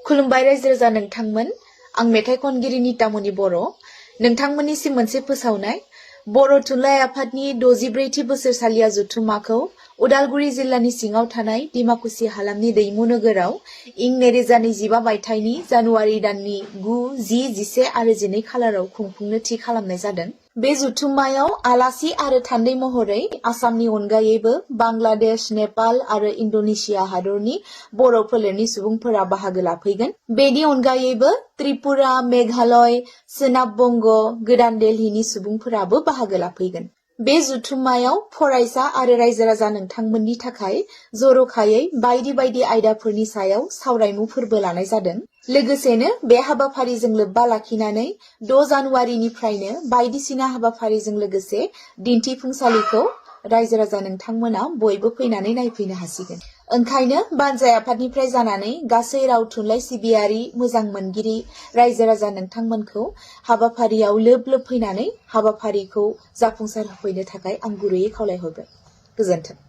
खुलुमबाय रायजो राजा नोंथांमोन आं मेथाइ खनगिरि नितामनि बर' नोंथांमोननिसिम मोनसे फोसावनाय बर' थुनलाइ आफादनि 64थि बोसोरसालिया जथुम्माखौ उदालगुरि जिल्लानि सिङाव थानाय डिमाकुसि हालामनि दैमु नोगोराव इं 2025 मायथाइनि जानुवारि दाननि 9, 10, 11 आरो 12 खालाराव खुंफुंनो थि खालामनाय जादों। बे जथुम्मायाव आलासि आरो थान्दै महरै आसामनि अनगायैबो बांलादेश, नेपाल आरो इन्डोनेशिया हादरनि बर' फोलेरनि सुबुंफोरा बाहागो लाफैगोन। बेनि अनगायैबो त्रिपुरा, मेघालय, सोनाब बंग, गोदान दिल्लीनि सुबुंफोराबो बाहागो लाफैगोन। बे जथुम्मायाव फरायसा आरो रायजो राजा नोंथांमोननि थाखाय जर'खायै बायदि बायदि आयदाफोरनि सायाव सावरायमुफोरबो लानाय जादों। लोगोसेनो बे हाबाफारिजों लोब्बा लाखिनानै 6 जानुवारिनिफ्रायनो बायदिसिना हाबाफारिजों लोगोसे दिन्थिफुंसालिखौ रायजो राजा नोंथांमोना बयबो फैनानै नायफैनो हासिगोन। ओंखायनो बानजाय आफादनिफ्राय जानानै गासै राव थुनलाइ सिबियारि मोजां मोनगिरि रायजो राजा नोंथांमोनखौ हाबाफारियाव लोब लोब फैनानै हाबाफारिखौ जाफुंसार होफैनो थाखाय आं गुरैयै खावलायहरबाय। गोजोन्थों।